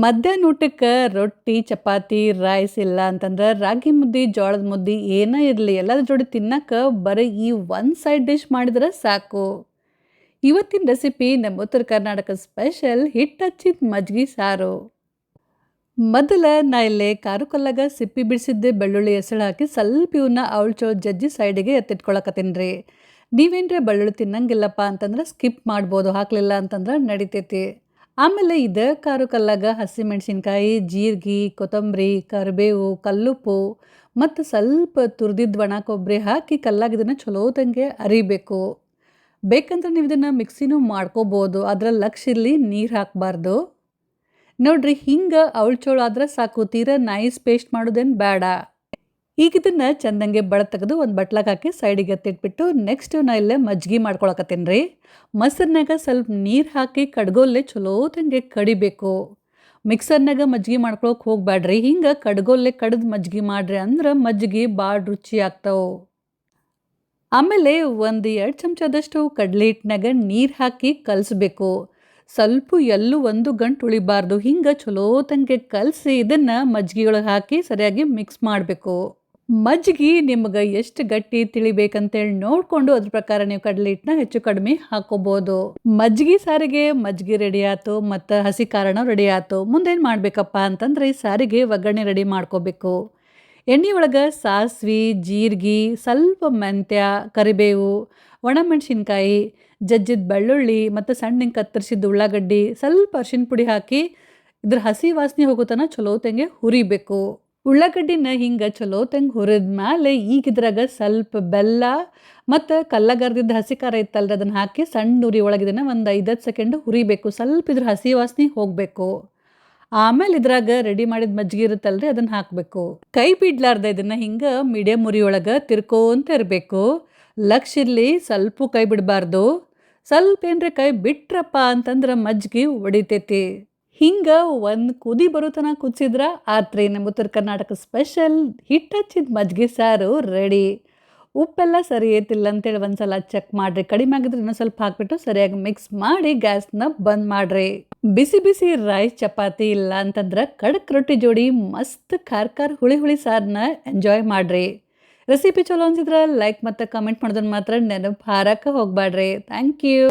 ಮಧ್ಯಾಹ್ನ ಊಟಕ್ಕೆ ರೊಟ್ಟಿ, ಚಪಾತಿ, ರೈಸ್ ಇಲ್ಲ ಅಂತಂದ್ರೆ ರಾಗಿ ಮುದ್ದೆ, ಜೋಳದ ಮುದ್ದೆ ಏನೇ ಇರಲಿ ಎಲ್ಲದ್ರ ಜೋಡಿ ತಿನ್ನಕ್ಕೆ ಬರೀ ಈ ಒಂದು ಸೈಡ್ ಡಿಶ್ ಮಾಡಿದ್ರೆ ಸಾಕು. ಇವತ್ತಿನ ರೆಸಿಪಿ ನಮ್ಮ ಉತ್ತರ ಕರ್ನಾಟಕ ಸ್ಪೆಷಲ್ ಹಿಟ್ಟು ಹಚ್ಚಿದ ಮಜ್ಜಿಗೆ ಸಾರು. ಮೊದಲ ನಾ ಇಲ್ಲೇ ಕಾರು ಕಲ್ಲಾಗ ಸಿಪ್ಪಿ ಬಿಡಿಸಿದ್ದೆ ಬೆಳ್ಳುಳ್ಳಿ ಹೆಸಳು ಹಾಕಿ ಸ್ವಲ್ಪ ಇವನ್ನ ಅವಳ್ಚೋಳು ಜಜ್ಜಿ ಸೈಡಿಗೆ ಎತ್ತಿಟ್ಕೊಳಕತ್ತೀನಿ ರೀ. ನೀವೇನ್ರಿ ಬೆಳ್ಳುಳ್ಳಿ ತಿನ್ನಂಗಿಲ್ಲಪ್ಪ ಅಂತಂದ್ರೆ ಸ್ಕಿಪ್ ಮಾಡ್ಬೋದು, ಹಾಕಲಿಲ್ಲ ಅಂತಂದ್ರೆ ನಡಿತೈತಿ. ಆಮೇಲೆ ಇದೇ ಕಾರು ಕಲ್ಲಾಗ ಹಸಿಮೆಣಸಿನ್ಕಾಯಿ, ಜೀರಿಗೆ, ಕೊತ್ತಂಬರಿ, ಕರಿಬೇವು, ಕಲ್ಲುಪ್ಪು ಮತ್ತು ಸ್ವಲ್ಪ ತುರಿದಿದ್ದ ಒಣ ಕೊಬ್ಬರಿ ಹಾಕಿ ಕಲ್ಲಾಗ ಇದನ್ನು ಚಲೋತಂಗೆ ಅರಿಬೇಕು. ಬೇಕಂದ್ರೆ ನೀವು ಇದನ್ನು ಮಿಕ್ಸಿನೂ ಮಾಡ್ಕೋಬೋದು, ಅದ್ರಲ್ಲಿ ಲಕ್ಷ ಇರಲಿ ನೀರು ಹಾಕಬಾರ್ದು. ನೋಡ್ರಿ ಹಿಂಗೆ ಅವಳ್ಚೋಳು ಆದ್ರೆ ಸಾಕು, ತೀರಾ ನೈಸ್ ಪೇಸ್ಟ್ ಮಾಡೋದೇನು ಬೇಡ. ಈಗ ಇದನ್ನು ಚಂದಂಗೆ ಬಳ ತೆಗೆದು ಒಂದು ಬಟ್ಲಾಗ ಹಾಕಿ ಸೈಡಿಗೆ ಎತ್ತಿಟ್ಬಿಟ್ಟು ನೆಕ್ಸ್ಟ್ ನಾ ಇಲ್ಲೇ ಮಜ್ಜಿಗೆ ಮಾಡ್ಕೊಳಕತ್ತೀನಿ ರೀ. ಮೊಸರಿನಾಗ ಸ್ವಲ್ಪ ನೀರು ಹಾಕಿ ಕಡ್ಗೋಲ್ಲೇ ಚಲೋತಂಗೆ ಕಡಿಬೇಕು. ಮಿಕ್ಸರ್ನಾಗ ಮಜ್ಜಿಗೆ ಮಾಡ್ಕೊಳಕ್ಕೆ ಹೋಗ್ಬೇಡ್ರಿ, ಹಿಂಗೆ ಕಡ್ಗೋಲ್ಲೇ ಕಡ್ದು ಮಜ್ಜಿಗೆ ಮಾಡ್ರಿ ಅಂದ್ರೆ ಮಜ್ಜಿಗೆ ಭಾಳ ರುಚಿ ಆಗ್ತಾವೆ. ಆಮೇಲೆ ಒಂದು 2 ಚಮಚದಷ್ಟು ಕಡಲೆ ಹಿಟ್ಟಿನಾಗ ನೀರು ಹಾಕಿ ಕಲಿಸ್ಬೇಕು. ಸ್ವಲ್ಪ ಎಲ್ಲೂ ಒಂದು ಗಂಟು ಉಳಿಬಾರ್ದು, ಹಿಂಗೆ ಚಲೋತಂಗೆ ಕಲಸಿ ಇದನ್ನು ಮಜ್ಜಿಗೆ ಹಾಕಿ ಸರಿಯಾಗಿ ಮಿಕ್ಸ್ ಮಾಡಬೇಕು. ಮಜ್ಜಿಗೆ ನಿಮ್ಗೆ ಎಷ್ಟು ಗಟ್ಟಿ ತಿಳಿಬೇಕಂತೇಳಿ ನೋಡಿಕೊಂಡು ಅದ್ರ ಪ್ರಕಾರ ನೀವು ಕಡಲೆ ಹಿಟ್ಟನ್ನ ಹೆಚ್ಚು ಕಡಿಮೆ ಹಾಕೋಬೋದು. ಮಜ್ಜಿಗೆ ಸಾರಿಗೆ ಮಜ್ಜಿಗೆ ರೆಡಿ ಆಯ್ತು ಮತ್ತು ಹಸಿ ಕಾರಣ ರೆಡಿ ಆಯ್ತು. ಮುಂದೇನು ಮಾಡಬೇಕಪ್ಪ ಅಂತಂದ್ರೆ ಈ ಸಾರಿಗೆ ಒಗ್ಗರಣೆ ರೆಡಿ ಮಾಡ್ಕೋಬೇಕು. ಎಣ್ಣೆ ಒಳಗೆ ಸಾಸಿವೆ, ಜೀರಿಗೆ, ಸ್ವಲ್ಪ ಮೆಂತ್ಯ, ಕರಿಬೇವು, ಒಣಮೆಣಸಿನ್ಕಾಯಿ, ಜಜ್ಜಿದ ಬೆಳ್ಳುಳ್ಳಿ ಮತ್ತು ಸಣ್ಣಗೆ ಕತ್ತರಿಸಿದ ಉಳ್ಳಾಗಡ್ಡಿ, ಸ್ವಲ್ಪ ಅರಿಶಿನ ಪುಡಿ ಹಾಕಿ ಇದ್ರ ಹಸಿ ವಾಸನೆ ಹೋಗೋತನ ಚಲೋತಂಗೆ ಹುರಿಬೇಕು. ಉಳ್ಳಾಗಡ್ಡಿನ ಹಿಂಗೆ ಚಲೋತಂಗೆ ಹುರಿದ ಮೇಲೆ ಈಗ ಇದ್ರಾಗ ಸ್ವಲ್ಪ ಬೆಲ್ಲ ಮತ್ತು ಕಲ್ಲಗರ್ದಿದ್ದ ಹಸಿ ಖಾರ ಇತ್ತಲ್ರಿ ಅದನ್ನು ಹಾಕಿ ಸಣ್ಣ ಉರಿ ಒಳಗೆ ಇದನ್ನು ಒಂದು 5-10 ಸೆಕೆಂಡು ಹುರಿಬೇಕು. ಸ್ವಲ್ಪ ಇದ್ರ ಹಸಿ ವಾಸನೆ ಹೋಗಬೇಕು. ಆಮೇಲೆ ಇದ್ರಾಗ ರೆಡಿ ಮಾಡಿದ ಮಜ್ಜಿಗೆ ಇರುತ್ತಲ್ರಿ ಅದನ್ನು ಹಾಕಬೇಕು. ಕೈ ಬಿಡ್ಲಾರ್ದ ಇದನ್ನು ಹಿಂಗೆ ಮೀಡಿಯಮ್ ಉರಿ ಒಳಗೆ ತಿರ್ಕೋಂತ ಇರಬೇಕು. ಲಕ್ಷ ಇರಲಿ, ಸ್ವಲ್ಪ ಕೈ ಬಿಡಬಾರ್ದು. ಸ್ವಲ್ಪ ಏನ್ರಿ ಕೈ ಬಿಟ್ರಪ್ಪ ಅಂತಂದ್ರೆ ಮಜ್ಜಿಗೆ ಒಡಿತೈತಿ. ಹಿಂಗೆ ಒಂದು ಕುದಿ ಬರೋತನ ಕುದಿಸಿದ್ರೆ ಆತ್ರಿ ನಮ್ಮ ಉತ್ತರ ಕರ್ನಾಟಕ ಸ್ಪೆಷಲ್ ಹಿಟ್ಟು ಹಚ್ಚಿದ ಮಜ್ಜಿಗೆ ಸಾರು ರೆಡಿ. ಉಪ್ಪೆಲ್ಲ ಸರಿ ಐತಿಲ್ಲ ಅಂತೇಳಿ ಒಂದು ಸಲ ಚೆಕ್ ಮಾಡಿರಿ. ಕಡಿಮೆ ಆಗಿದ್ರೆ ಇನ್ನೂ ಸ್ವಲ್ಪ ಹಾಕ್ಬಿಟ್ಟು ಸರಿಯಾಗಿ ಮಿಕ್ಸ್ ಮಾಡಿ ಗ್ಯಾಸ್ನ ಬಂದ್ ಮಾಡಿರಿ. ಬಿಸಿ ಬಿಸಿ ರೈಸ್, ಚಪಾತಿ ಇಲ್ಲ ಅಂತಂದ್ರೆ ಕಡಕ್ ರೊಟ್ಟಿ ಜೋಡಿ ಮಸ್ತ್ ಖಾರ ಹುಳಿ ಹುಳಿ ಸಾರನ್ನ ಎಂಜಾಯ್ ಮಾಡಿರಿ. ರೆಸಿಪಿ ಚಲೋ ಅನ್ಸಿದ್ರೆ ಲೈಕ್ ಮತ್ತು ಕಮೆಂಟ್ ಮಾಡೋದನ್ನ ಮಾತ್ರ ನೆನಪು ಹಾರಕ್ಕೆ ಹೋಗ್ಬೇಡ್ರಿ. Thank you.